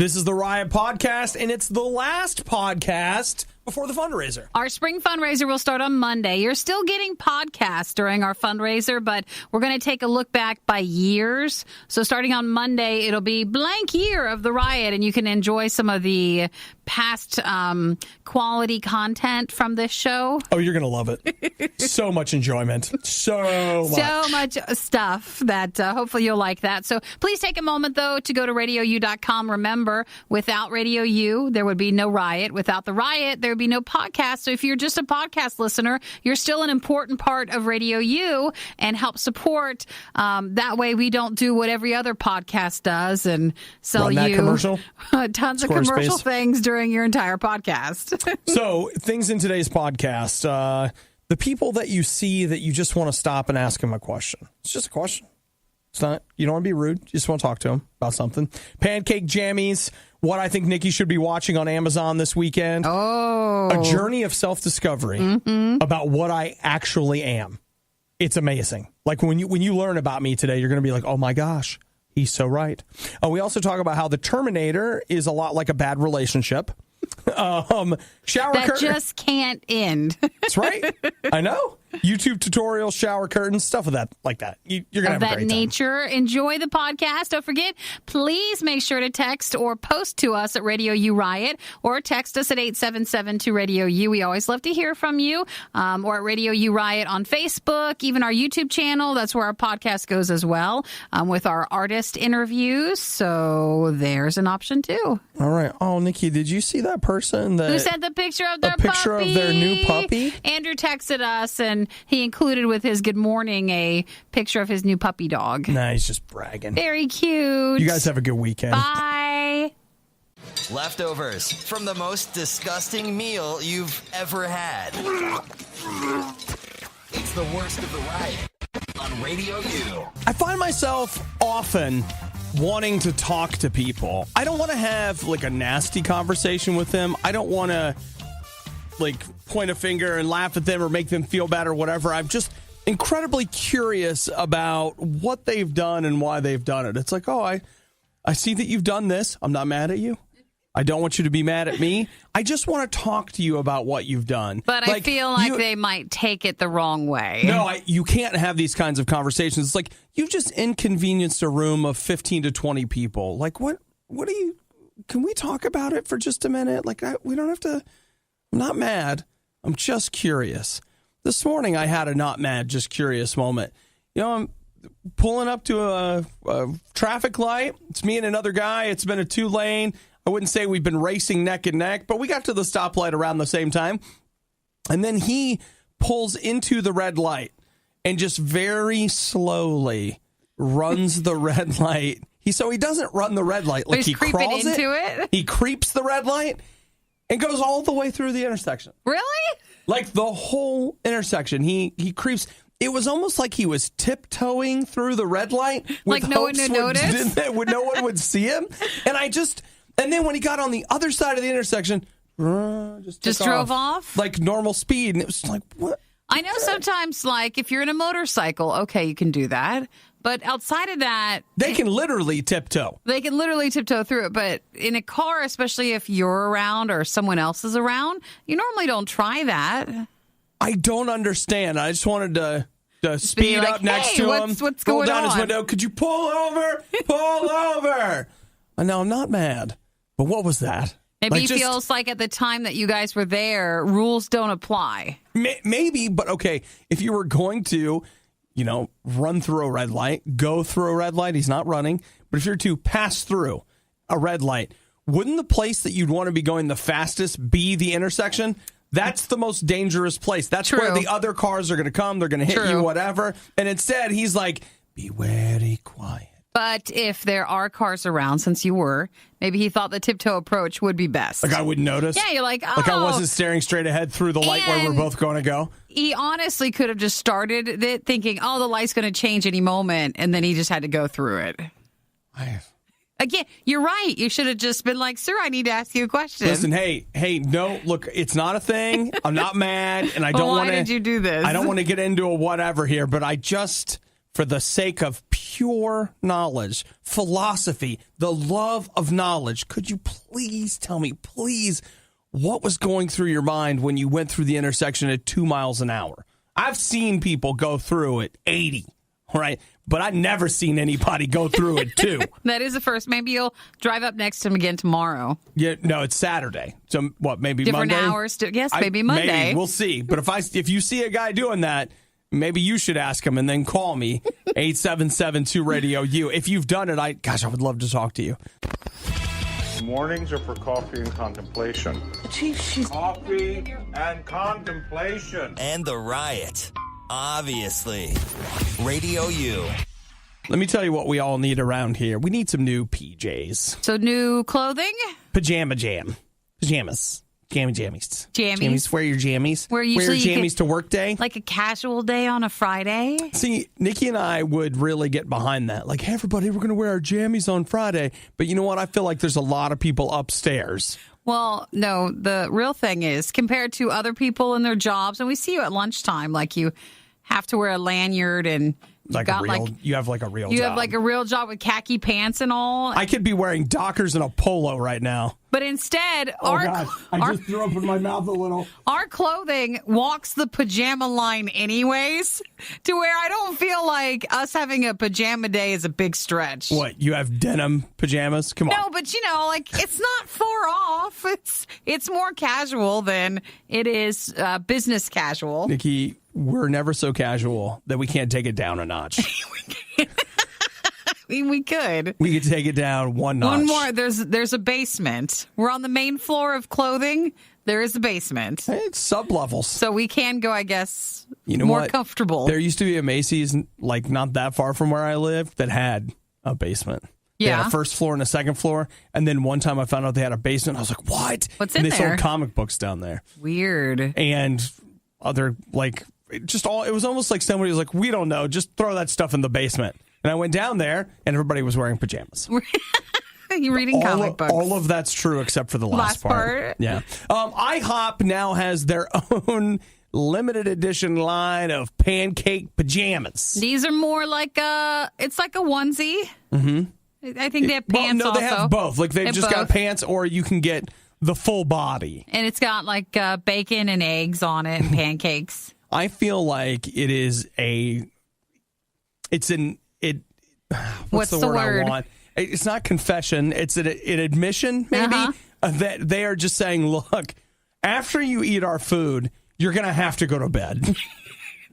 This is the Riot Podcast, and it's the last podcast before the fundraiser. Our spring fundraiser will start on Monday. You're still getting podcasts during our fundraiser, but we're going to take a look back by years. So starting on Monday, it'll be blank year of the Riot, and you can enjoy some of the past quality content from this show. Oh, you're going to love it. So much enjoyment. So much stuff that hopefully you'll like that. So please take a moment, though, to go to RadioU.com. Remember, without RadioU, there would be no Riot. Without the Riot, there would be no podcast. So if you're just a podcast listener, you're still an important part of RadioU and help support. That way we don't do what every other podcast does and sell you commercial. Tons of commercial things during your entire podcast. So things in today's podcast, the people that you see that you just want to stop and ask them a question. It's just a question. It's not, you don't want to be rude. You just want to talk to them about something. Pancake Jammies, what I think Nikki should be watching on Amazon this weekend. Oh. A journey of self-discovery about what I actually am. It's amazing. Like when you learn about me today, you're going to be like, oh my gosh, he's so right. We also talk about how the Terminator is a lot like a bad relationship. Shower that curtain just can't end. That's right. I know. YouTube tutorials, shower curtains, stuff of that like that. You're gonna have a great nature. time. Enjoy the podcast. Don't forget, please make sure to text or post to us at Radio U Riot or text us at 877-2-RADIO-U. We always love to hear from you. Or at Radio U Riot on Facebook, even our YouTube channel. That's where our podcast goes as well, with our artist interviews. So there's an option too. All right. Oh, Nikki, did you see that person who sent the picture of their picture puppy? Of their new puppy? Andrew texted us, and he included with his good morning a picture of his new puppy dog. Nah, he's just bragging. Very cute. You guys have a good weekend. Bye. Leftovers from the most disgusting meal you've ever had. It's the worst of the Riot on Radio U. I find myself often wanting to talk to people. I don't want to have like a nasty conversation with them. I don't want to like point a finger and laugh at them or make them feel bad or whatever. I'm just incredibly curious about what they've done and why they've done it. It's like, oh, I see that you've done this. I'm not mad at you. I don't want you to be mad at me. I just want to talk to you about what you've done. But I feel like they might take it the wrong way. No, you can't have these kinds of conversations. It's like you've just inconvenienced a room of 15 to 20 people. Like, what do you, can we talk about it for just a minute? Like, we don't have to, I'm not mad. I'm just curious. This morning I had a not mad, just curious moment. You know, I'm pulling up to a traffic light. It's me and another guy. It's been a 2-lane. I wouldn't say we've been racing neck and neck, but we got to the stoplight around the same time. And then he pulls into the red light and just very slowly runs the red light. He doesn't run the red light like he crawls into it. He creeps the red light and goes all the way through the intersection. Really? Like the whole intersection. He creeps. It was almost like he was tiptoeing through the red light with like no one would notice. No one would see him. And then when he got on the other side of the intersection, just drove off like normal speed. And it was like, what? I know sometimes, like, if you're in a motorcycle, okay, you can do that. But outside of that... They can literally tiptoe. They can literally tiptoe through it. But in a car, especially if you're around or someone else is around, you normally don't try that. I don't understand. I just wanted to speed like, up next hey, to him. What's roll going down on? His window. Could you pull over? Pull over. No, I'm not mad. But what was that? Maybe he feels like at the time that you guys were there, rules don't apply. Maybe, but okay, if you were going to, run through a red light, go through a red light, he's not running, but if you're to pass through a red light, wouldn't the place that you'd want to be going the fastest be the intersection? That's the most dangerous place. That's where the other cars are going to come, they're going to hit you, whatever. And instead, he's like, be very quiet. But if there are cars around, since you were, maybe he thought the tiptoe approach would be best. Like I wouldn't notice? Yeah, you're like, oh. Like I wasn't staring straight ahead through the light where we're both going to go? He honestly could have just started it thinking, oh, the light's going to change any moment, and then he just had to go through it. Again, you're right. You should have just been like, sir, I need to ask you a question. Listen, hey, no, look, it's not a thing. I'm not mad, and I don't want to. Why did you do this? I don't want to get into a whatever here, but I just, for the sake of pure pure knowledge, philosophy, the love of knowledge. Could you please tell me, please, what was going through your mind when you went through the intersection at 2 miles an hour? I've seen people go through at 80, right? But I've never seen anybody go through it, too. That is the first. Maybe you'll drive up next to him again tomorrow. Yeah, no, it's Saturday. So, what, maybe Different Monday? hours. Yes, maybe Monday. Maybe. We'll see. But if you see a guy doing that, maybe you should ask him and then call me, 877-2-RADIO-U. If you've done it, I would love to talk to you. Mornings are for coffee and contemplation. Coffee and contemplation. And the riot. Obviously. Radio U. Let me tell you what we all need around here. We need some new PJs. So new clothing? Pajama jam. Pajamas. Jammies. Jammies. Wear your jammies. Where Wear your usually jammies to work day. Like a casual day on a Friday? See, Nikki and I would really get behind that. Like, hey, everybody, we're going to wear our jammies on Friday. But you know what? I feel like there's a lot of people upstairs. Well, no, the real thing is compared to other people in their jobs, and we see you at lunchtime, like you have to wear a lanyard and you have like a real job. You have like a real job with khaki pants and all. I could be wearing Dockers and a polo right now. But instead, I just threw up in my mouth a little. Our clothing walks the pajama line anyways, to where I don't feel like us having a pajama day is a big stretch. What, you have denim pajamas? Come on. No, but it's not far off. It's more casual than it is business casual. Nikki, we're never so casual that we can't take it down a notch. I mean, we could. We could take it down one notch. One more. There's a basement. We're on the main floor of clothing. There is a basement. Hey, it's sub-levels. So we can go, I guess, more comfortable. There used to be a Macy's, like, not that far from where I lived that had a basement. They had a first floor and a second floor. And then one time I found out they had a basement. I was like, what? What's in there? They sold comic books down there. Weird. And other, like, it was almost like somebody was like, we don't know. Just throw that stuff in the basement. And I went down there, and everybody was wearing pajamas. You're reading comic books. All of that's true except for the last part. Yeah. IHOP now has their own limited edition line of pancake pajamas. These are more like it's like a onesie. Mm-hmm. I think they have pants also. They have both. Like they've just got pants, or you can get the full body. And it's got like bacon and eggs on it and pancakes. I feel like it is what's the word I want? It's not confession. It's an admission, maybe, that they are just saying, look, after you eat our food, you're going to have to go to bed.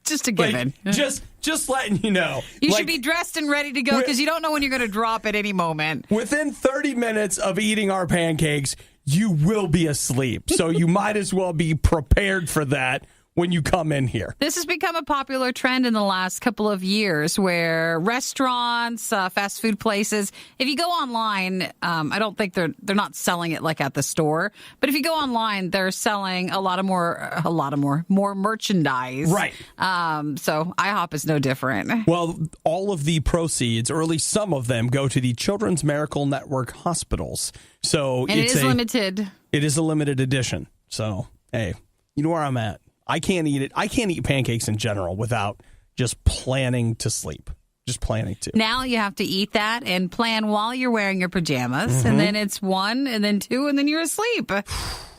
Just a given. Just letting you know. You should be dressed and ready to go because you don't know when you're going to drop at any moment. Within 30 minutes of eating our pancakes, you will be asleep. So you might as well be prepared for that when you come in here. This has become a popular trend in the last couple of years where restaurants, fast food places, if you go online, I don't think they're not selling it like at the store, but if you go online, they're selling a lot more merchandise. Right. So IHOP is no different. Well, all of the proceeds, or at least some of them, go to the Children's Miracle Network hospitals. So it is limited. It is a limited edition. So, hey, you know where I'm at. I can't eat it. I can't eat pancakes in general without just planning to sleep. Just planning to. Now you have to eat that and plan while you're wearing your pajamas. And then it's 1 and then 2 and then you're asleep.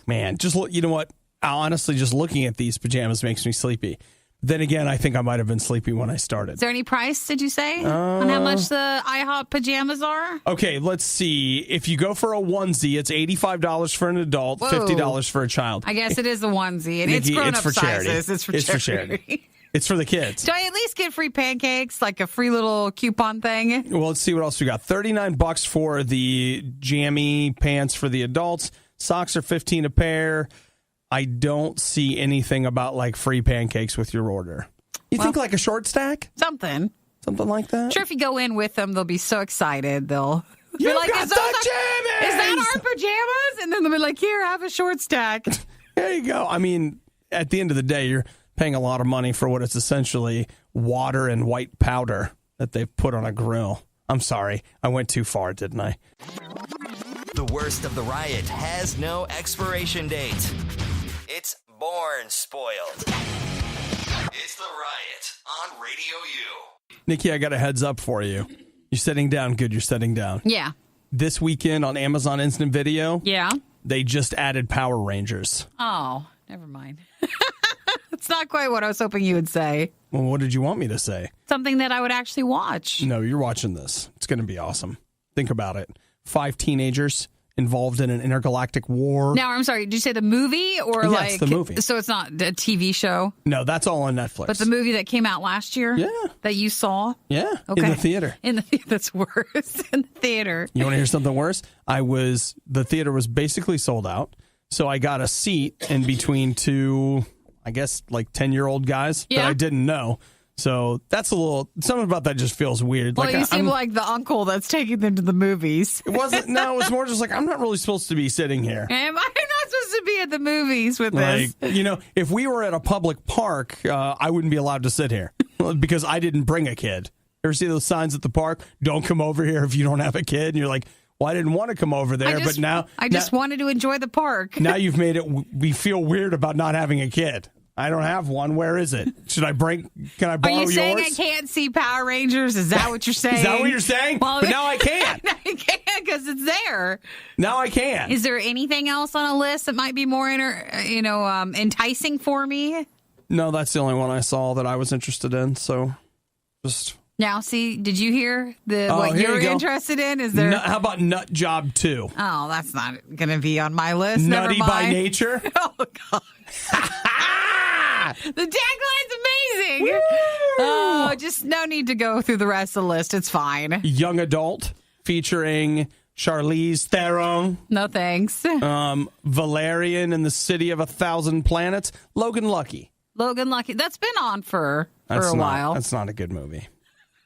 Man, just look. You know what? Honestly, just looking at these pajamas makes me sleepy. Then again, I think I might have been sleepy when I started. Is there any price, did you say, on how much the IHOP pajamas are? Okay, let's see. If you go for a onesie, it's $85 for an adult, $50 for a child. I guess it is a onesie, and it's grown-up sizes. It's for charity. It's for the kids. Do I at least get free pancakes, like a free little coupon thing? Well, let's see what else we got. $39 for the jammy pants for the adults. Socks are $15 a pair. I don't see anything about like free pancakes with your order. You think like a short stack? Something like that? Sure, if you go in with them, they'll be so excited. They'll be like, got is that our pajamas? And then they'll be like, here, have a short stack. There you go. I mean, at the end of the day, you're paying a lot of money for what is essentially water and white powder that they've put on a grill. I'm sorry. I went too far, didn't I? The worst of the riot has no expiration date. It's born spoiled. It's the riot on Radio U. Nikki, I got a heads up for you. You're sitting down. Good, you're sitting down. Yeah. This weekend on Amazon Instant Video, Yeah. they just added Power Rangers. Oh, never mind. It's not quite what I was hoping you would say. Well, what did you want me to say? Something that I would actually watch. No, you're watching this. It's going to be awesome. Think about it. 5 teenagers involved in an intergalactic war. Now, I'm sorry, did you say the movie or Yeah, like it's the movie. So it's not a TV show? No, that's all on Netflix. But the movie that came out last year? Yeah. That you saw? Yeah, Okay. in the theater. That's worse. In the theater. You want to hear something worse? The theater was basically sold out. So I got a seat in between 2, I guess, like 10-year-old guys that I didn't know. So that's something about that just feels weird. Well, like you seem like the uncle that's taking them to the movies. It was more just like, I'm not really supposed to be sitting here. Am I not supposed to be at the movies with this? If we were at a public park, I wouldn't be allowed to sit here because I didn't bring a kid. Ever see those signs at the park? Don't come over here if you don't have a kid. And you're like, well, I didn't want to come over there, but now I just wanted to enjoy the park. Now you've made it. We feel weird about not having a kid. I don't have one. Where is it? Can I borrow yours? Are you saying I can't see Power Rangers? Is that what you're saying? Is that what you're saying? Well, but now I can't. Now you can't because it's there. Now I can. Is there anything else on a list that might be more enticing for me? No, that's the only one I saw that I was interested in. So just... Now, see, did you hear what you're interested in? Is there? How about Nut Job 2? Oh, that's not going to be on my list. Nutty Never mind. by Nature? Oh, God. The tagline's amazing. Woo! Oh, just no need to go through the rest of the list. It's fine. Young Adult featuring Charlize Theron. No thanks. Valerian and the City of 1,000 Planets. Logan Lucky. That's been on for a while. That's not a good movie.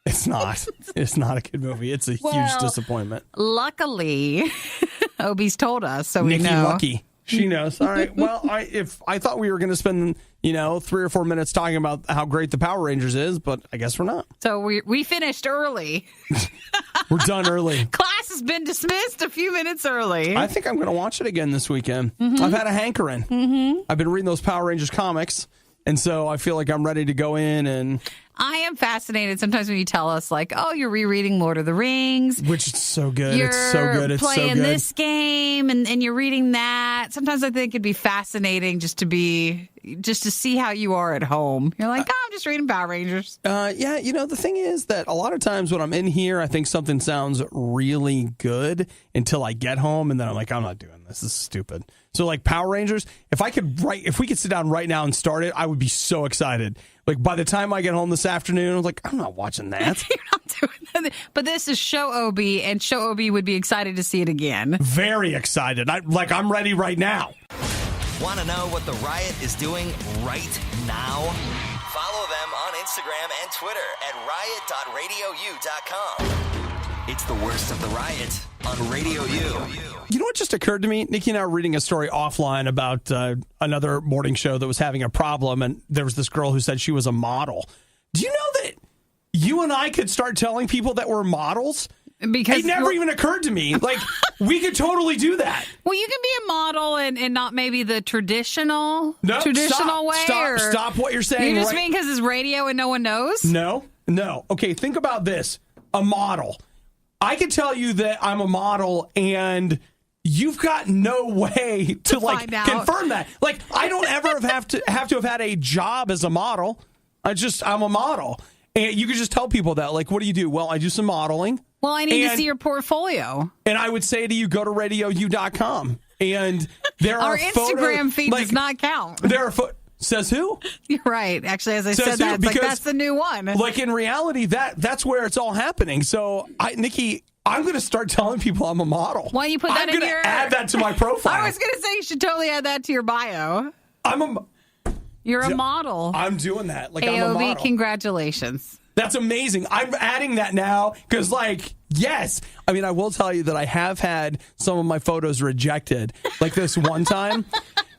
It's not. It's not a good movie. It's a huge disappointment. Luckily, Obie's told us, so Nikki we know. Lucky. She knows. All right. Well, I thought we were going to spend 3 or 4 minutes talking about how great the Power Rangers is, but I guess we're not. So we finished early. We're done early. Class has been dismissed a few minutes early. I think I'm going to watch it again this weekend. Mm-hmm. I've had a hankering. Mm-hmm. I've been reading those Power Rangers comics, and so I feel like I'm ready to go in and... I am fascinated sometimes when you tell us, like, oh, you're rereading Lord of the Rings. Which is so good. You're it's so good. It's playing so good. this game and you're reading that. Sometimes I think it'd be fascinating just to see how you are at home. You're like, I'm just reading Power Rangers. Yeah, the thing is that a lot of times when I'm in here, I think something sounds really good until I get home, and then I'm like, I'm not doing this. This is stupid. So like Power Rangers, if we could sit down right now and start it, I would be so excited. Like by the time I get home this afternoon, I'm like, I'm not watching that. You're not doing that. But this is Show Obie, and Show Obie would be excited to see it again. Very excited. I'm ready right now. Want to know what the Riot is doing right now? Follow them on Instagram and Twitter at riot.radiou.com. It's the worst of the Riot on Radio U. You know what just occurred to me? Nikki and I were reading a story offline about another morning show that was having a problem, and there was this girl who said she was a model. Do you know that you and I could start telling people that we're models? Because it never even occurred to me. Like, we could totally do that. Well, you can be a model and not maybe the traditional way. Stop what you're saying. You just mean because it's radio and no one knows? No. Okay, think about this. A model. I could tell you that I'm a model, and you've got no way to confirm that. Like, I don't ever have to have had a job as a model. I'm a model. And you could just tell people that. Like, what do you do? Well, I do some modeling. Well, I need to see your portfolfolio. And I would say to you, go to RadioU.com. And there are our Instagram feed does not count. There are Says who? You're right. Actually, as I said that, it's like, that's the new one. Like, in reality, that's where it's all happening. So, Nikki, I'm going to start telling people I'm a model. Why don't you put that in your... I'm going to add that to my profile. I was going to say you should totally add that to your bio. You're a model. I'm doing that. Like, AOB, I'm a model. Congratulations. That's amazing. I'm adding that now because, yes. I mean, I will tell you that I have had some of my photos rejected. Like this one time.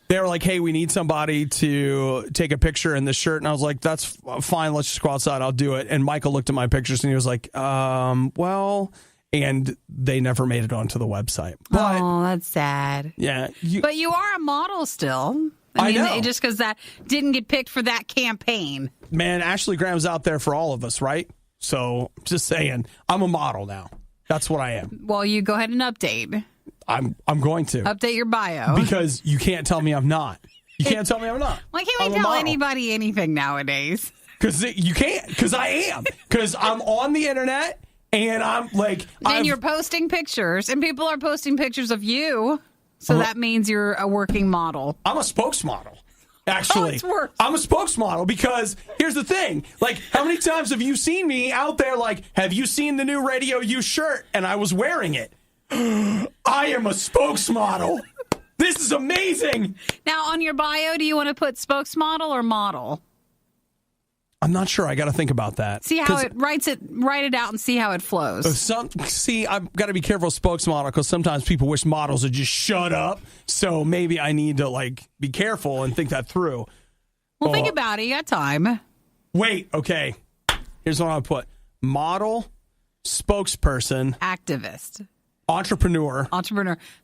They were like, hey, we need somebody to take a picture in this shirt. And I was like, that's fine. Let's just go outside. I'll do it. And Michael looked at my pictures and he was like, well, and they never made it onto the website. But, that's sad. Yeah. But you are a model still. I know. Just because that didn't get picked for that campaign. Man, Ashley Graham's out there for all of us, right? So just saying, I'm a model now. That's what I am. Well, you go ahead and update. I'm going to. Update your bio. Because you can't tell me I'm not. You can't tell me I'm not. Why can't we tell anybody anything nowadays? Because you can't. Because I am. Because I'm on the internet and I'm like. And you're posting pictures, and people are posting pictures of you. So that means you're a working model. I'm a spokesmodel. Actually, it's worse. I'm a spokesmodel because here's the thing. Like, how many times have you seen me out there? Like, have you seen the new RadioU shirt? And I was wearing it. I am a spokesmodel. This is amazing. Now, on your bio, do you want to put spokesmodel or model? I'm not sure. I got to think about that. See how write it out and see how it flows. I've got to be careful with spokesmodel because sometimes people wish models would just shut up. So maybe I need to be careful and think that through. Well, think about it. You got time. Wait. Okay. Here's what I'll put: model, spokesperson, activist, entrepreneur,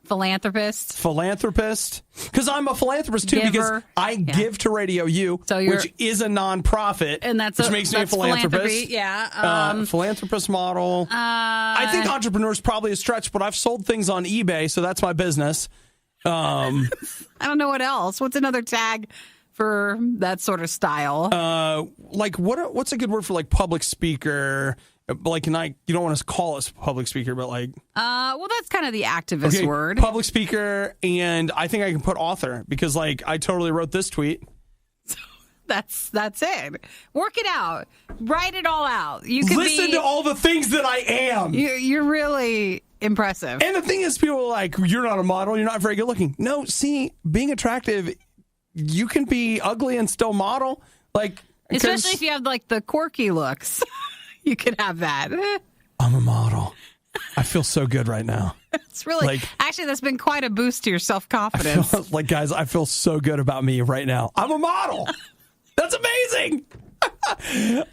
philanthropist. Because I'm a philanthropist too. Giver. Because I give to RadioU, which is a nonprofit, and which makes me a philanthropist. Yeah, philanthropist model. I think entrepreneur is probably a stretch, but I've sold things on eBay, so that's my business. I don't know what else. What's another tag for that sort of style? What's a good word for public speaker? You don't want to call us public speaker, but well, that's kind of the activist word. Public speaker, and I think I can put author because I totally wrote this tweet. That's it. Work it out. Write it all out. You can listen to all the things that I am. You're really impressive. And the thing is, people are like, you're not a model. You're not very good looking. No, see, being attractive, you can be ugly and still model. Especially if you have the quirky looks. You could have that. I'm a model. I feel so good right now. It's really, actually, that's been quite a boost to your self-confidence. Guys, I feel so good about me right now. I'm a model. That's amazing.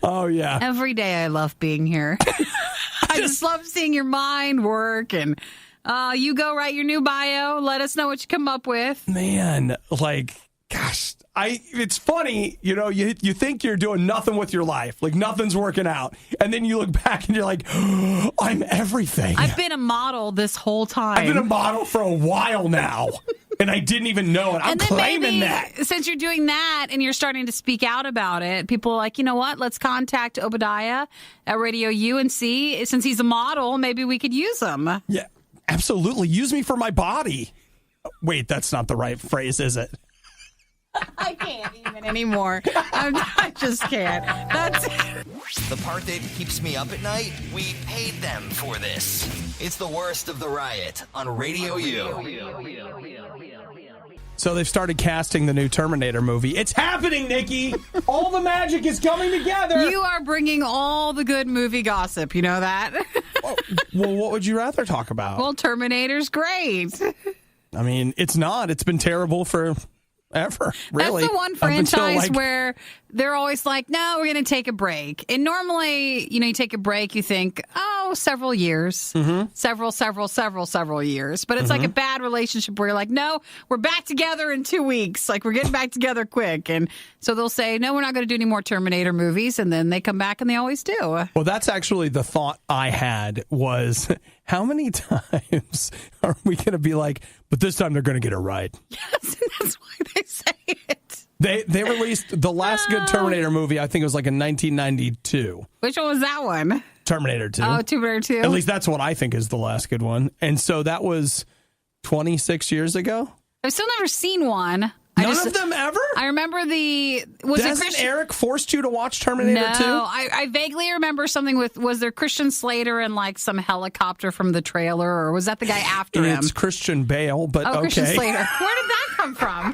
Oh, yeah. Every day I love being here. I just love seeing your mind work. And you go write your new bio. Let us know what you come up with. Man, gosh. It's funny, you think you're doing nothing with your life, nothing's working out, and then you look back and you're like, oh, I'm everything. I've been a model this whole time. I've been a model for a while now, and I didn't even know it. I'm claiming that. Since you're doing that and you're starting to speak out about it, people are like, you know what? Let's contact Obadiah at RadioU and see, since he's a model, maybe we could use him. Yeah, absolutely. Use me for my body. Wait, that's not the right phrase, is it? I can't even anymore. I just can't. That's the part that keeps me up at night. We paid them for this. It's the worst of the riot on RadioU. So they've started casting the new Terminator movie. It's happening, Nikki. All the magic is coming together. You are bringing all the good movie gossip. You know that? Well, what would you rather talk about? Well, Terminator's great. I mean, it's not. It's been terrible for ever, really. That's the one franchise where they're always like, no, we're going to take a break. And normally, you take a break, you think, several years. Mm-hmm. Several years. But it's like a bad relationship where you're like, no, we're back together in 2 weeks. We're getting back together quick. And so they'll say, no, we're not going to do any more Terminator movies. And then they come back and they always do. Well, that's actually the thought I had was, how many times are we going to be like, but this time they're going to get it right? Yes, and that's why they say it. They released the last good Terminator movie, I think it was in 1992. Which one was that one? Terminator 2. Oh, Terminator 2. At least that's what I think is the last good one. And so that was 26 years ago. I've still never seen one. None of them ever? I remember Hasn't Eric forced you to watch Terminator 2? No, I vaguely remember something was there Christian Slater and some helicopter from the trailer, or was that the guy after him? It's Christian Bale, but okay. Christian Slater. Where did that come from?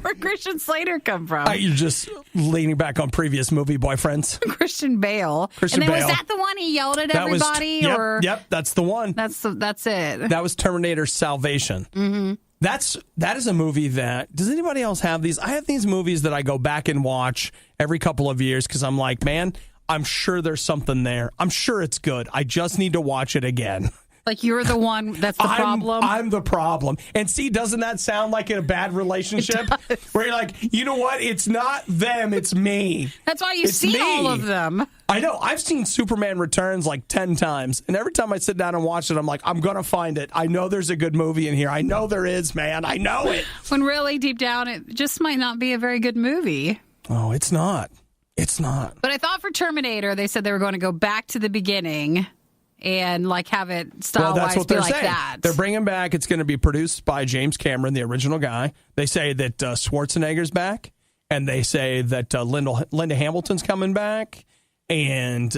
Where'd Christian Slater come from? You're just leaning back on previous movie boyfriends. Christian Bale. Was that the one he yelled at everybody? Yep, that's the one. That's it. That was Terminator Salvation. Mm-hmm. That is a movie that, does anybody else have these? I have these movies that I go back and watch every couple of years because I'm like, man, I'm sure there's something there. I'm sure it's good. I just need to watch it again. Like you're the one that's the problem? I'm the problem. And see, doesn't that sound like a bad relationship? Where you're like, you know what? It's not them, it's me. That's why you've seen all of them. I know. I've seen Superman Returns like 10 times. And every time I sit down and watch it, I'm like, I'm going to find it. I know there's a good movie in here. I know there is, man. I know it. When really deep down, it just might not be a very good movie. Oh, it's not. It's not. But I thought for Terminator, they said they were going to go back to the beginning and like have it style-wise be like that. They're bringing back, it's going to be produced by James Cameron, the original guy. They say that Schwarzenegger's back, and they say that Linda Hamilton's coming back, and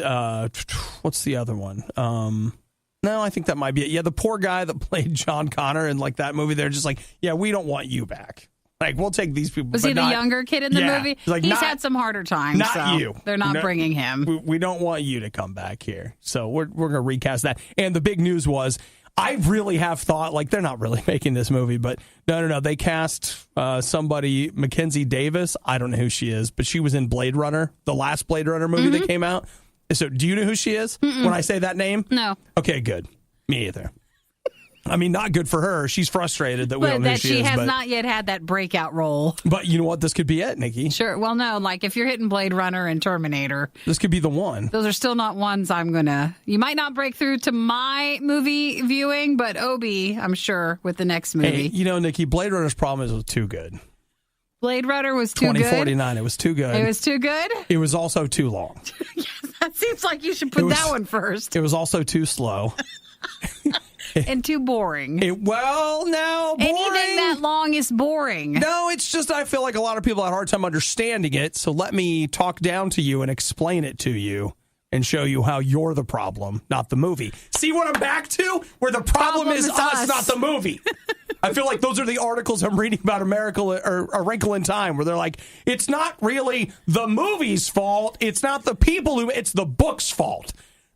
what's the other one? No, I think that might be it. Yeah, the poor guy that played John Connor in like that movie, they're just like, yeah, we don't want you back. Like, we'll take these people. Was he the younger kid in the movie? Like, he's had some harder times. Not you. They're not bringing him. We don't want you to come back here. So we're going to recast that. And the big news was, I really have thought, like, they're not really making this movie, but no. They cast somebody, Mackenzie Davis. I don't know who she is, but she was in Blade Runner, the last Blade Runner movie that came out. So do you know who she is when I say that name? No. Okay, good. Me either. I mean, not good for her. She's frustrated that we don't know who she is. But she has not yet had that breakout role. But you know what? This could be it, Nikki. Sure. Well, no, like if you're hitting Blade Runner and Terminator. This could be the one. Those are still not ones I'm going to. You might not break through to my movie viewing, but Obi, I'm sure, with the next movie. Hey, Nikki, Blade Runner's problem is it was too good. Blade Runner was too good? 2049, it was too good. It was too good? It was also too long. Yes, that seems like you should put that one first. It was also too slow. And too boring. Boring. Anything that long is boring. No, it's just I feel like a lot of people had a hard time understanding it, so let me talk down to you and explain it to you and show you how you're the problem, not the movie. See what I'm back to? Where the problem is us, not the movie. I feel like those are the articles I'm reading about America or A Wrinkle in Time, where they're like, it's not really the movie's fault, it's not the people it's the book's fault.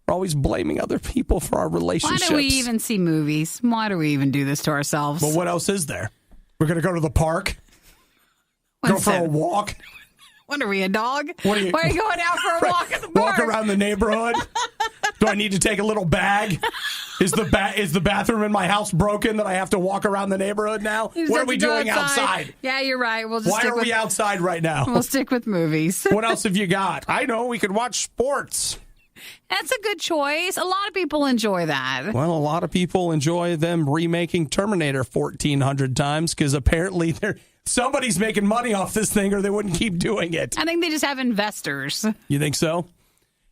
We're always blaming other people for our relationships. Why do we even see movies? Why do we even do this to ourselves? Well, what else is there? We're going to go to the park? Go for a walk? What are we, a dog? Why are you going out for a walk at the park? Walk around the neighborhood? Do I need to take a little bag? Is the bathroom in my house broken that I have to walk around the neighborhood now? What are we doing outside? Yeah, you're right. Why are we outside right now? We'll stick with movies. What else have you got? I know, we could watch sports. That's a good choice. A lot of people enjoy that. Well, a lot of people enjoy them remaking Terminator 1,400 times because apparently somebody's making money off this thing or they wouldn't keep doing it. I think they just have investors. You think so?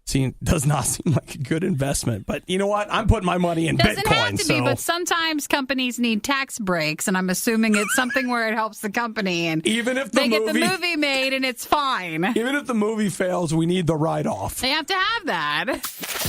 See, it does not seem like a good investment. But you know what? I'm putting my money in Bitcoin. Doesn't have to be, but sometimes companies need tax breaks, and I'm assuming it's something where it helps the company. And even if they get the movie made, and it's fine. Even if the movie fails, we need the write-off. They have to have that.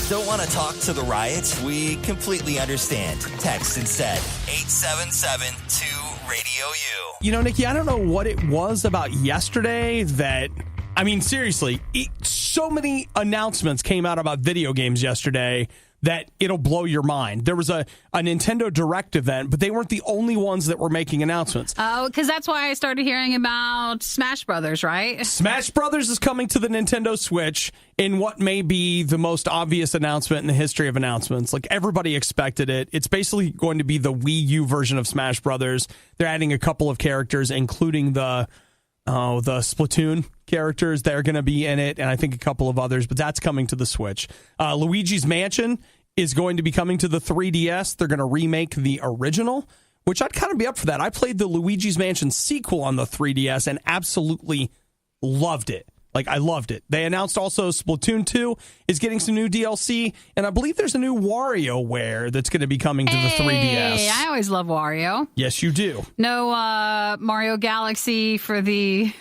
Don't want to talk to the riot? We completely understand. Text instead. 877-2-RADIO-U. You know, Nikki, I don't know what it was about yesterday that... I mean, seriously, so many announcements came out about video games yesterday that it'll blow your mind. There was a Nintendo Direct event, but they weren't the only ones that were making announcements. Oh, because that's why I started hearing about Smash Brothers, right? Smash Brothers is coming to the Nintendo Switch in what may be the most obvious announcement in the history of announcements. Like, everybody expected it. It's basically going to be the Wii U version of Smash Brothers. They're adding a couple of characters, including the Splatoon characters. They're going to be in it, and I think a couple of others, but that's coming to the Switch. Luigi's Mansion is going to be coming to the 3DS. They're going to remake the original, which I'd kind of be up for that. I played the Luigi's Mansion sequel on the 3DS and absolutely loved it. Like, I loved it. They announced also Splatoon 2 is getting some new DLC, and I believe there's a new WarioWare that's going to be coming to the 3DS. I always love Wario. Yes, you do. No Mario Galaxy for the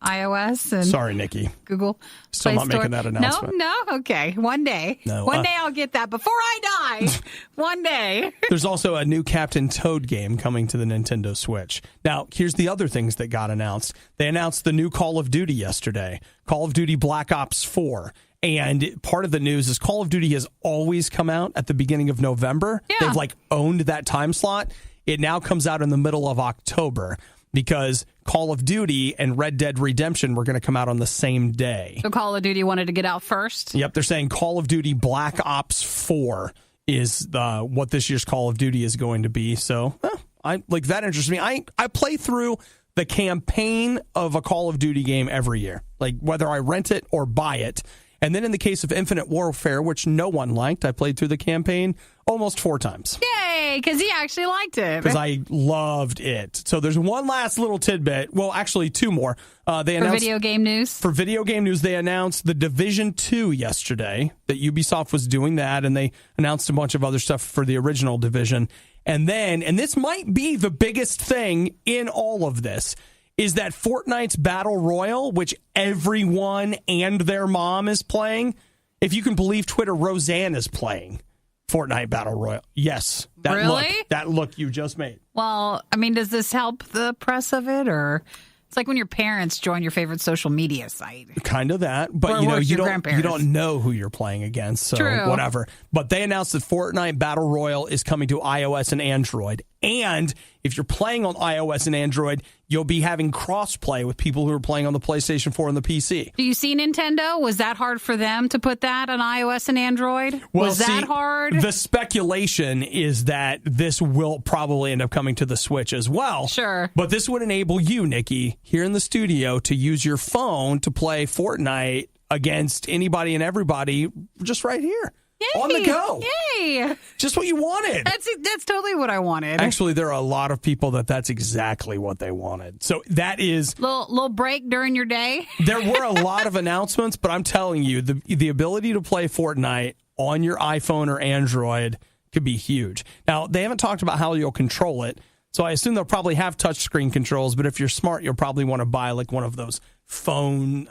iOS and sorry, Nikki. Google Still Play not Store. making that announcement. No, okay. One day. One day I'll get that before I die. One day. There's also a new Captain Toad game coming to the Nintendo Switch. Now, here's the other things that got announced. They announced the new Call of Duty yesterday, Call of Duty Black Ops 4. And part of the news is Call of Duty has always come out at the beginning of November. Yeah. They've owned that time slot. It now comes out in the middle of October, because Call of Duty and Red Dead Redemption were going to come out on the same day. So Call of Duty wanted to get out first? Yep, they're saying Call of Duty Black Ops 4 is what this year's Call of Duty is going to be. So I like that interests me. I play through the campaign of a Call of Duty game every year, like whether I rent it or buy it. And then in the case of Infinite Warfare, which no one liked, I played through the campaign almost 4 times. Yay, because he actually liked it. Because I loved it. So there's one last little tidbit. Well, actually 2 more. They announced, for video game news? For video game news, they announced The Division 2 yesterday, that Ubisoft was doing that, and they announced a bunch of other stuff for the original Division. And then, and this might be the biggest thing in all of this, is that Fortnite's Battle Royale, which everyone and their mom is playing. If you can believe Twitter, Roseanne is playing Fortnite Battle Royale. Yes. That look you just made. Well, I mean, does this help the press of it, or it's like when your parents join your favorite social media site? Kind of that, but you don't know who you're playing against, so True. Whatever. But they announced that Fortnite Battle Royale is coming to iOS and Android. And if you're playing on iOS and Android, you'll be having cross-play with people who are playing on the PlayStation 4 and the PC. Do you see Nintendo? Was that hard for them to put that on iOS and Android? Well, was that hard? The speculation is that this will probably end up coming to the Switch as well. Sure. But this would enable you, Nikki, here in the studio to use your phone to play Fortnite against anybody and everybody just right here. Yay. On the go. Yay. Just what you wanted. That's totally what I wanted. Actually, there are a lot of people that's exactly what they wanted. So that is... Little break during your day. There were a lot of announcements, but I'm telling you, the ability to play Fortnite on your iPhone or Android could be huge. Now, they haven't talked about how you'll control it, so I assume they'll probably have touchscreen controls, but if you're smart, you'll probably want to buy like one of those phone...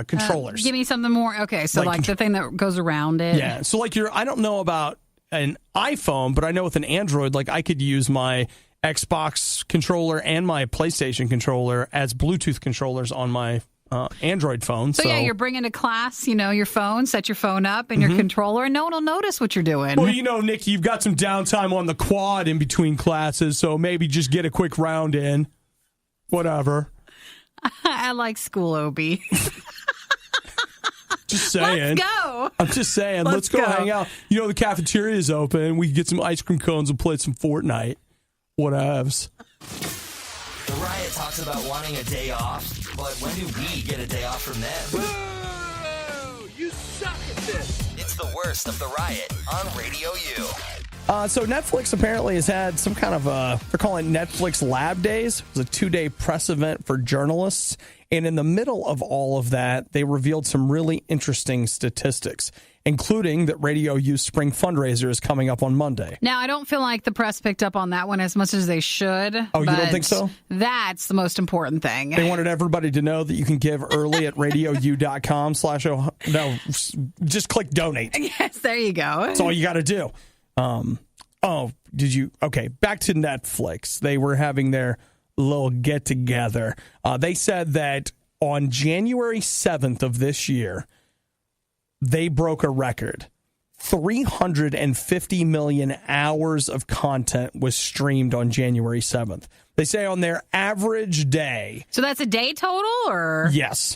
controllers. Give me something more. Okay, so like the thing that goes around it. Yeah. So like I don't know about an iPhone, but I know with an Android, like I could use my Xbox controller and my PlayStation controller as Bluetooth controllers on my Android phone. So yeah, you're bringing to class, your phone, set your phone up and your controller, and no one will notice what you're doing. Well, Nick, you've got some downtime on the quad in between classes, so maybe just get a quick round in. Whatever. I like school, Obi. Just saying. Let's go. I'm just saying. Let's go hang out. The cafeteria is open. We can get some ice cream cones and play some Fortnite. Whatevs. The Riot talks about wanting a day off, but when do we get a day off from them? Whoa! You suck at this. It's the worst of the Riot on Radio U. So Netflix apparently has had some kind of they're calling it Netflix Lab Days. It was a 2-day press event for journalists. And in the middle of all of that, they revealed some really interesting statistics, including that RadioU's spring fundraiser is coming up on Monday. Now, I don't feel like the press picked up on that one as much as they should. Oh, you don't think so? That's the most important thing. They wanted everybody to know that you can give early at RadioU.com/ no, just click donate. Yes, there you go. That's all you got to do. Okay, back to Netflix. They were having their little get together. They said that on January 7th of this year, they broke a record. 350 million hours of content was streamed on January 7th. They say on their average day. So that's a day total, or? Yes.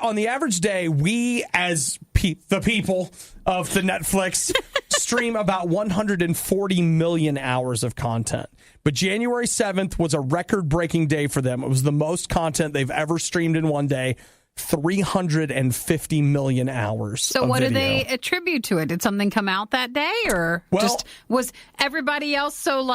On the average day, we as the people of the Netflix stream about 140 million hours of content. But January 7th was a record-breaking day for them. It was the most content they've ever streamed in one day. 350 million hours. So what do they attribute to it? Did something come out that day, or just was everybody else so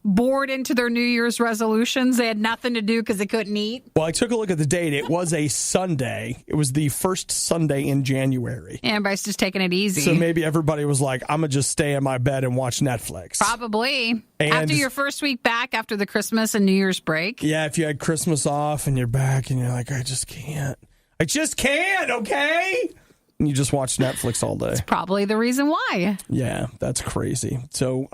bored into their New Year's resolutions they had nothing to do because they couldn't eat? Well, I took a look at the date. It was a Sunday. It was the first Sunday in January. Yeah, everybody's just taking it easy. So maybe everybody was like, I'm going to just stay in my bed and watch Netflix. Probably. And after your first week back, after the Christmas and New Year's break. Yeah, if you had Christmas off and you're back and you're like, I just can't, okay? And you just watch Netflix all day. That's probably the reason why. Yeah, that's crazy. So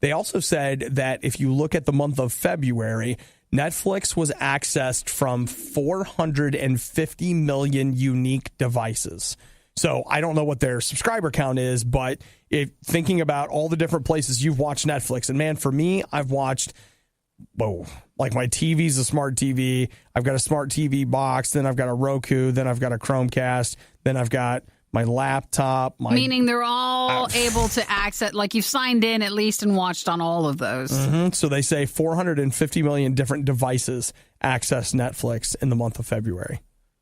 they also said that if you look at the month of February, Netflix was accessed from 450 million unique devices. So I don't know what their subscriber count is, but thinking about all the different places you've watched Netflix, and man, for me, I've watched... like my TV's a smart TV. I've got a smart TV box. Then I've got a Roku. Then I've got a Chromecast. Then I've got my laptop. Meaning they're all able to access, like you've signed in at least and watched on all of those. Mm-hmm. So they say 450 million different devices access Netflix in the month of February.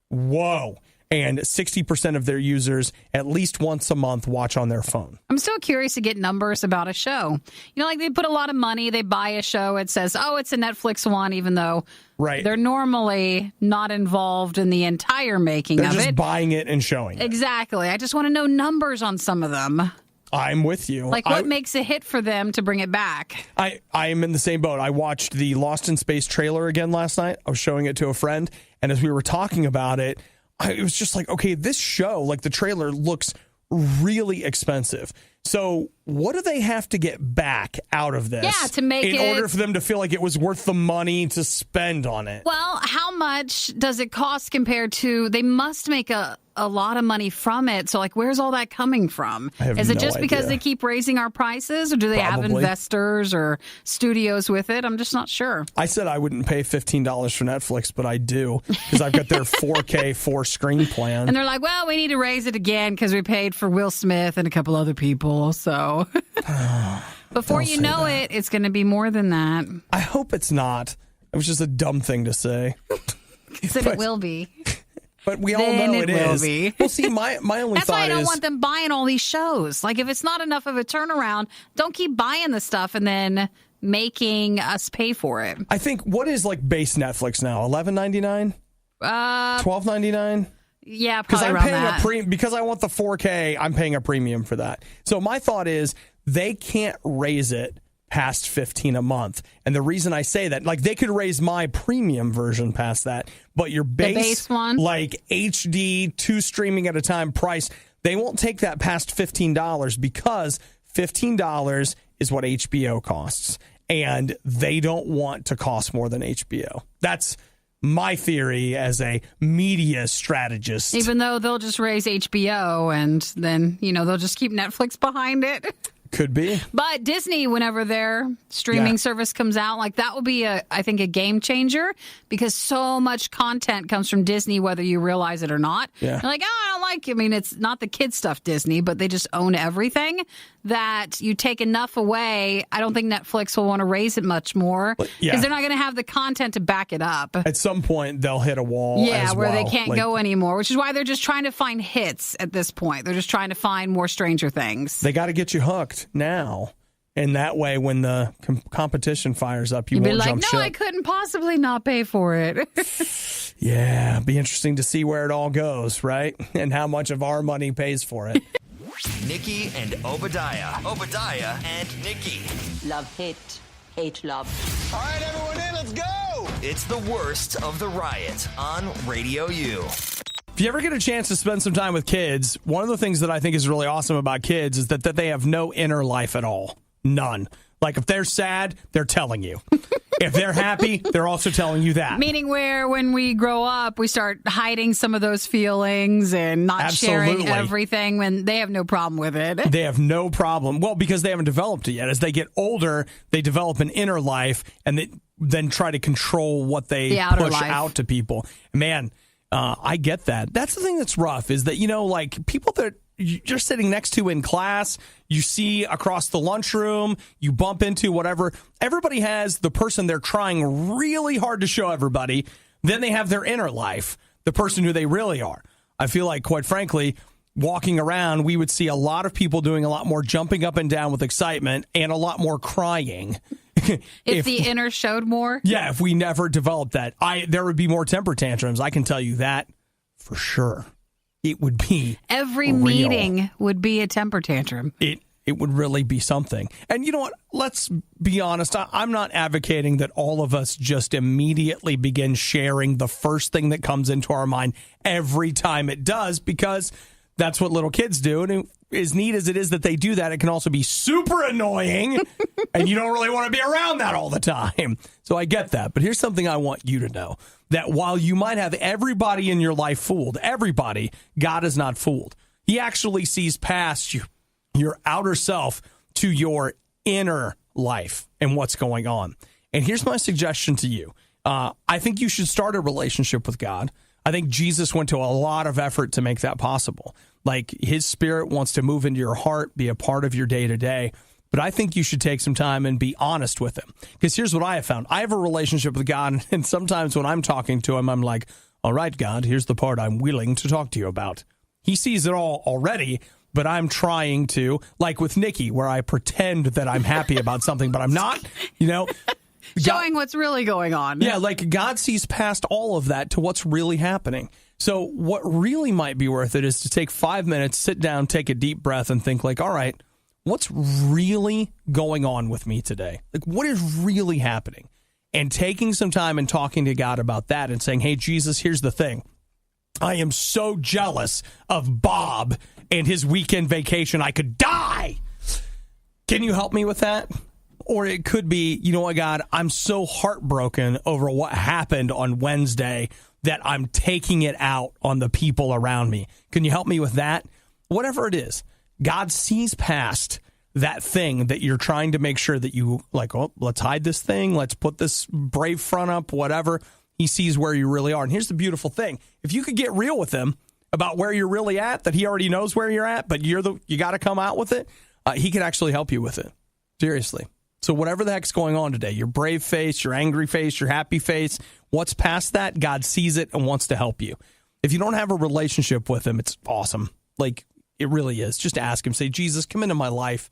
Whoa. And 60% of their users at least once a month watch on their phone. I'm still curious to get numbers about a show. You know, like they put a lot of money, they buy a show, it says, oh, it's a Netflix one, even though they're normally not involved in the entire making of it. They're just buying it and showing it. Exactly. I just want to know numbers on some of them. I'm with you. Like what makes a hit for them to bring it back? I am in the same boat. I watched the Lost in Space trailer again last night. I was showing it to a friend, and as we were talking about it, it was just like, okay, this show, like the trailer looks really expensive. So what do they have to get back out of this? Yeah, to make in order for them to feel like it was worth the money to spend on it? Well, how much does it cost compared to, they must make a lot of money from it. So, like, where's all that coming from? Is it just because they keep raising our prices, or do they have investors or studios with it? I'm just not sure. I said I wouldn't pay $15 for Netflix, but I do because I've got their 4K 4-screen plan. And they're like, well, we need to raise it again because we paid for Will Smith and a couple other people. So before you know it, it's going to be more than that. I hope it's not. It was just a dumb thing to say. It will be. But we all know it is. Be. Well, see, my only thought is... That's why I don't want them buying all these shows. Like, if it's not enough of a turnaround, don't keep buying the stuff and then making us pay for it. I think, what is, like, base Netflix now? $11.99? $12.99? Yeah, probably around that. Because I want the 4K, I'm paying a premium for that. So my thought is, they can't raise it past $15 a month. And the reason I say that, like, they could raise my premium version past that, but your base one, like HD 2 streaming at a time price, they won't take that past $15 because $15 is what HBO costs. And they don't want to cost more than HBO. That's my theory as a media strategist. Even though they'll just raise HBO and then, they'll just keep Netflix behind it. Could be. But Disney, whenever their streaming service comes out, like that will be, I think, a game changer because so much content comes from Disney, whether you realize it or not. Yeah. You're like, I don't like, it's not the kid stuff Disney, but they just own everything that you take enough away. I don't think Netflix will want to raise it much more because they're not going to have the content to back it up. At some point, they'll hit a wall. Yeah, where they can't go anymore, which is why they're just trying to find hits at this point. They're just trying to find more Stranger Things. They got to get you hooked now. And that way, when the competition fires up, you won't jump ship. No, I couldn't possibly not pay for it. Yeah, be interesting to see where it all goes, right? And how much of our money pays for it. Nikki and Obadiah. Obadiah and Nikki. Love, hate, love. All right, everyone in, let's go! It's the worst of the riot on Radio U. If you ever get a chance to spend some time with kids, one of the things that I think is really awesome about kids is that they have no inner life at all. None. Like, if they're sad, they're telling you. If they're happy, they're also telling you that. Meaning where when we grow up, we start hiding some of those feelings and not sharing everything when they have no problem with it. They have no problem. Well, because they haven't developed it yet. As they get older, they develop an inner life and they then try to control what they push out to people. Man, I get that. That's the thing that's rough is that, like people that you're sitting next to in class, you see across the lunchroom, you bump into whatever. Everybody has the person they're trying really hard to show everybody. Then they have their inner life, the person who they really are. I feel like, quite frankly, walking around, we would see a lot of people doing a lot more jumping up and down with excitement and a lot more crying. If the inner showed more? Yeah, if we never developed that, there would be more temper tantrums. I can tell you that for sure. It would be every real. Meeting would be a temper tantrum. It would really be something. And you know what? Let's be honest. I'm not advocating that all of us just immediately begin sharing the first thing that comes into our mind every time it does, because that's what little kids do. And as neat as it is that they do that, it can also be super annoying, and you don't really want to be around that all the time. So I get that. But here's something I want you to know, that while you might have everybody in your life fooled, everybody, God is not fooled. He actually sees past your outer self to your inner life and what's going on. And here's my suggestion to you. I think you should start a relationship with God. I think Jesus went to a lot of effort to make that possible. Like, his spirit wants to move into your heart, be a part of your day-to-day. But I think you should take some time and be honest with him. Because here's what I have found. I have a relationship with God, and sometimes when I'm talking to him, I'm like, all right, God, here's the part I'm willing to talk to you about. He sees it all already, but I'm trying to, like with Nikki, where I pretend that I'm happy about something, but I'm not, Showing what's really going on. Yeah, like God sees past all of that to what's really happening. So what really might be worth it is to take 5 minutes, sit down, take a deep breath, and think like, all right, what's really going on with me today? Like, what is really happening? And taking some time and talking to God about that and saying, hey, Jesus, here's the thing. I am so jealous of Bob and his weekend vacation. I could die. Can you help me with that? Or it could be, you know what, God, I'm so heartbroken over what happened on Wednesday that I'm taking it out on the people around me. Can you help me with that? Whatever it is, God sees past that thing that you're trying to make sure that you, like, oh, let's hide this thing. Let's put this brave front up, whatever. He sees where you really are. And here's the beautiful thing. If you could get real with him about where you're really at, that he already knows where you're at, but you got to come out with it, he could actually help you with it. Seriously. So whatever the heck's going on today, your brave face, your angry face, your happy face, what's past that, God sees it and wants to help you. If you don't have a relationship with him, it's awesome. Like, it really is. Just ask him. Say, Jesus, come into my life.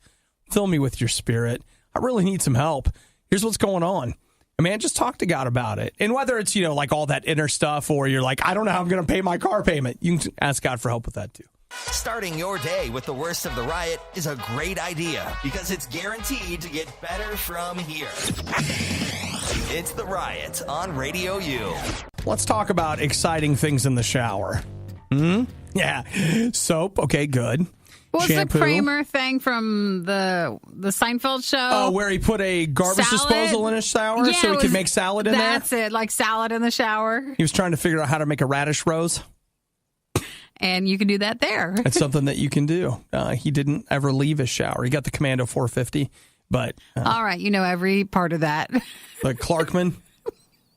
Fill me with your spirit. I really need some help. Here's what's going on. And man, just talk to God about it. And whether it's, like all that inner stuff or you're like, I don't know how I'm going to pay my car payment, you can ask God for help with that too. Starting your day with the worst of the riot is a great idea because it's guaranteed to get better from here. It's the Riot on Radio U. Let's talk about exciting things in the shower. Yeah. Soap. Okay, good. What was Shampoo. the Kramer thing from the Seinfeld show? Oh, where he put a garbage disposal in his shower so he could make salad in there? That's it, like salad in the shower. He was trying to figure out how to make a radish rose. And you can do that there. That's something that you can do. He didn't ever leave his shower. He got the Commando 450, but... all right, you know every part of that. The Clarkman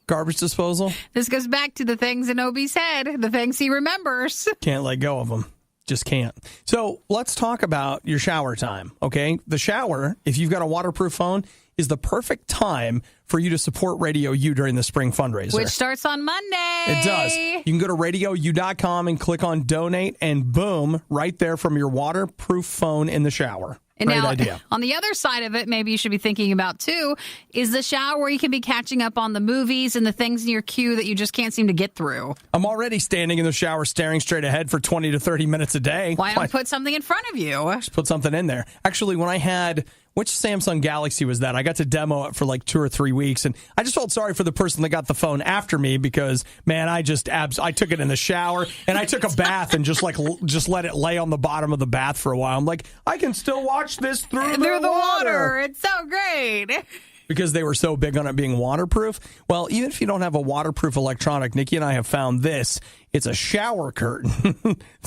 garbage disposal. This goes back to the things in Obi's head, the things he remembers. Can't let go of them. Just can't. So let's talk about your shower time, okay? The shower, if you've got a waterproof phone, is the perfect time for you to support Radio U during the spring fundraiser. Which starts on Monday. It does. You can go to RadioU.com and click on donate, and boom, right there from your waterproof phone in the shower. And Great now, idea. On the other side of it, maybe you should be thinking about, too, is the shower where you can be catching up on the movies and the things in your queue that you just can't seem to get through. I'm already standing in the shower staring straight ahead for 20 to 30 minutes a day. Why don't put something in front of you? Just put something in there. Actually, when I had... Which Samsung Galaxy was that? I got to demo it for like 2 or 3 weeks, and I just felt sorry for the person that got the phone after me because, man, I took it in the shower, and I took a bath and just let it lay on the bottom of the bath for a while. I'm like, I can still watch this through the water. It's so great. Because they were so big on it being waterproof. Well, even if you don't have a waterproof electronic, Nikki and I have found this. It's a shower curtain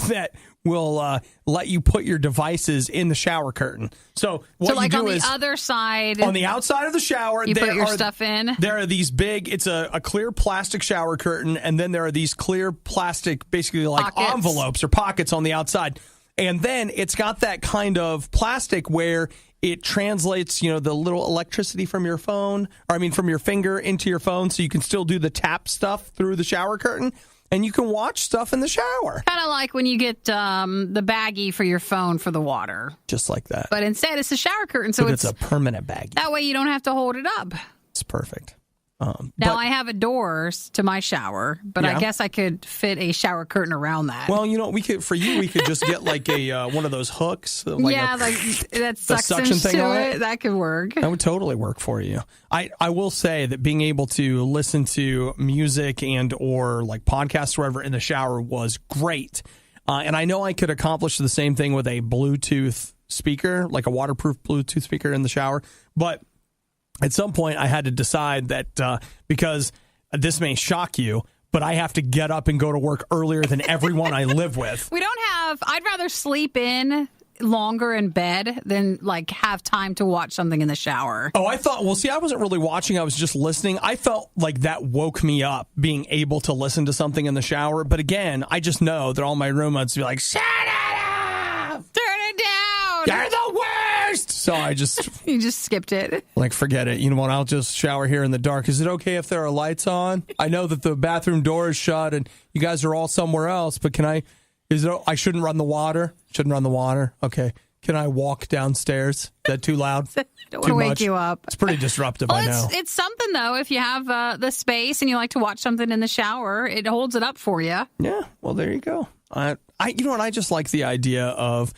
that will let you put your devices in the shower curtain. So what you do on the is other side, on the outside of the shower, you put your stuff in. There are these big. It's a clear plastic shower curtain, and then there are these clear plastic, basically like pockets. Envelopes or pockets on the outside, and then it's got that kind of plastic where it translates, the little electricity from your phone, from your finger into your phone, so you can still do the tap stuff through the shower curtain. And you can watch stuff in the shower. Kind of like when you get the baggie for your phone for the water. Just like that. But instead, it's a shower curtain. So it's a permanent baggie. That way you don't have to hold it up. It's perfect. Now, I have doors to my shower, but I guess I could fit a shower curtain around that. Well, we could just get like a one of those hooks. Like that suction thing to it. That could work. That would totally work for you. I will say that being able to listen to music and or like podcasts or whatever in the shower was great. And I know I could accomplish the same thing with a Bluetooth speaker, like a waterproof Bluetooth speaker in the shower. But at some point, I had to decide that because this may shock you, but I have to get up and go to work earlier than everyone I live with. I'd rather sleep in longer in bed than like have time to watch something in the shower. Oh, I wasn't really watching. I was just listening. I felt like that woke me up, being able to listen to something in the shower. But again, I just know that all my roommates would be like, shut it You're the worst! So I just... You just skipped it. Like, forget it. You know what? I'll just shower here in the dark. Is it okay if there are lights on? I know that the bathroom door is shut and you guys are all somewhere else, but can I... I shouldn't run the water? Shouldn't run the water? Okay. Can I walk downstairs? Is that too loud? Don't want to wake you up. It's pretty disruptive, I know. It's something, though. If you have the space and you like to watch something in the shower, it holds it up for you. Yeah, well, there you go. You know what? I just like the idea of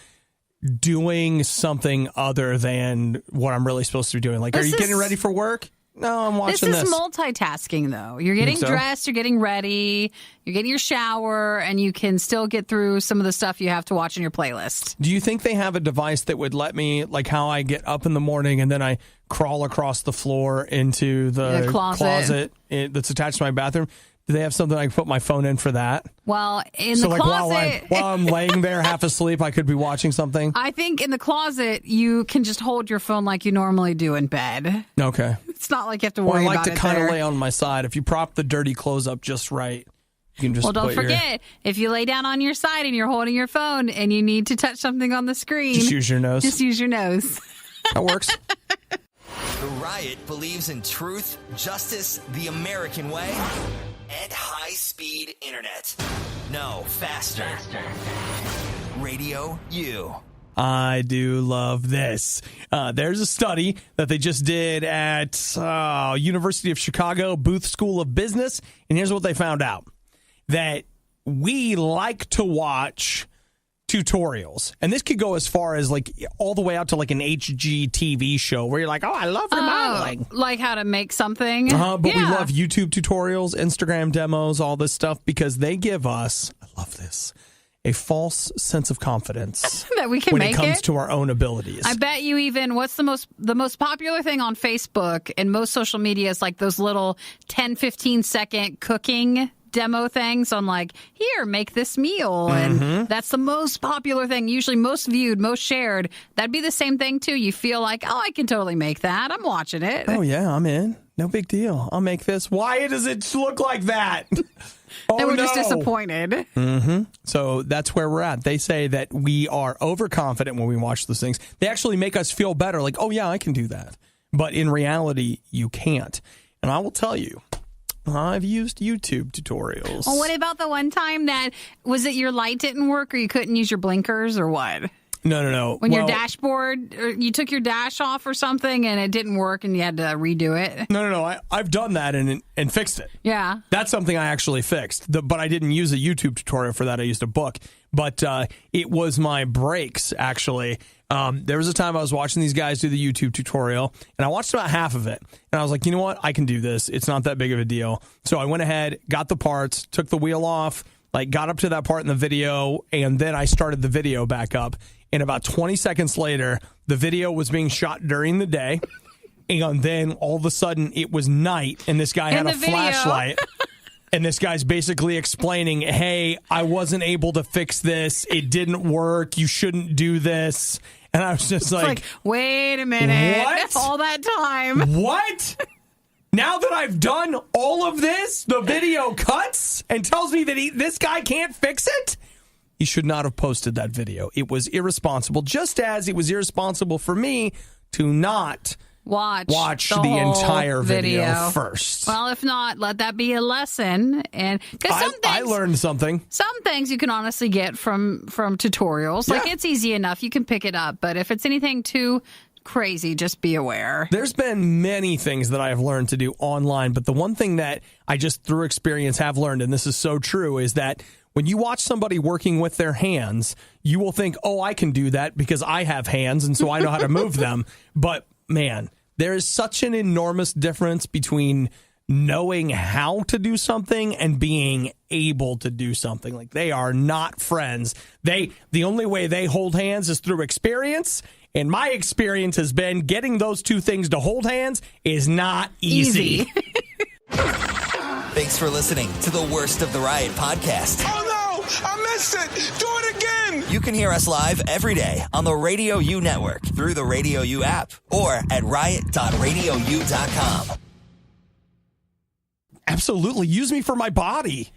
doing something other than what I'm really supposed to be doing. Like, are you getting ready for work? No, I'm watching this. This is multitasking, though. You're getting dressed, you're getting ready, you're getting your shower, and you can still get through some of the stuff you have to watch in your playlist. Do you think they have a device that would let me, like how I get up in the morning and then I crawl across the floor into the closet that's attached to my bathroom? Do they have something I can put my phone in for that? Well, in the closet... While I'm laying there half asleep, I could be watching something? I think in the closet, you can just hold your phone like you normally do in bed. Okay. It's not like you have to worry about it. I like to kind of lay on my side. If you prop the dirty clothes up just right, you can just don't forget, if you lay down on your side and you're holding your phone and you need to touch something on the screen... Just use your nose. Just use your nose. That works. The Riot believes in truth, justice, the American way, and high-speed internet. No, faster. Radio U. I do love this. There's a study that they just did at University of Chicago Booth School of Business, and here's what they found out. That we like to watch tutorials, and this could go as far as like all the way out to like an HGTV show where you're like, oh, I love remodeling, like how to make something. But we love YouTube tutorials, Instagram demos, all this stuff because they give us, I love this, a false sense of confidence that we can when make it comes to our own abilities. I bet you even what's the most popular thing on Facebook and most social media is like those little 10-15 second cooking demo things on like, here, make this meal. And that's the most popular thing, usually most viewed, most shared. That'd be the same thing too. You feel like, oh, I can totally make that. I'm watching it. Oh yeah, I'm in. No big deal. I'll make this. Why does it look like that? And we're just disappointed. So that's where we're at. They say that we are overconfident when we watch those things. They actually make us feel better. Like, oh yeah, I can do that. But in reality, you can't. And I will tell you, I've used YouTube tutorials. Well, what about the one time that, was it your light didn't work or you couldn't use your blinkers or what? No. When your dashboard, or you took your dash off or something and it didn't work and you had to redo it? No. I've done that and fixed it. Yeah. That's something I actually fixed. But I didn't use a YouTube tutorial for that. I used a book. But it was my brakes, actually. There was a time I was watching these guys do the YouTube tutorial, and I watched about half of it. And I was like, you know what? I can do this. It's not that big of a deal. So I went ahead, got the parts, took the wheel off, like got up to that part in the video, and then I started the video back up. And about 20 seconds later, the video was being shot during the day. And then all of a sudden, it was night, and this guy had a flashlight. And this guy's basically explaining, hey, I wasn't able to fix this. It didn't work. You shouldn't do this. And I was just like, wait a minute. What? All that time. What? Now that I've done all of this, the video cuts and tells me that this guy can't fix it? He should not have posted that video. It was irresponsible, just as it was irresponsible for me to not watch the entire video first. Well, if not, let that be a lesson. And because I learned something. Some things you can honestly get from tutorials. Like it's easy enough, you can pick it up. But if it's anything too crazy, just be aware. There's been many things that I have learned to do online, but the one thing that I just through experience have learned, and this is so true, is that when you watch somebody working with their hands, you will think, oh, I can do that because I have hands and so I know how to move them. But man, there is such an enormous difference between knowing how to do something and being able to do something. Like, they are not friends. The only way they hold hands is through experience. And my experience has been getting those two things to hold hands is not easy. Thanks for listening to the Worst of the Riot podcast. Oh no, I missed it. Do it again. You can hear us live every day on the RadioU network through the RadioU app or at riot.radiou.com. Absolutely. Use me for my body.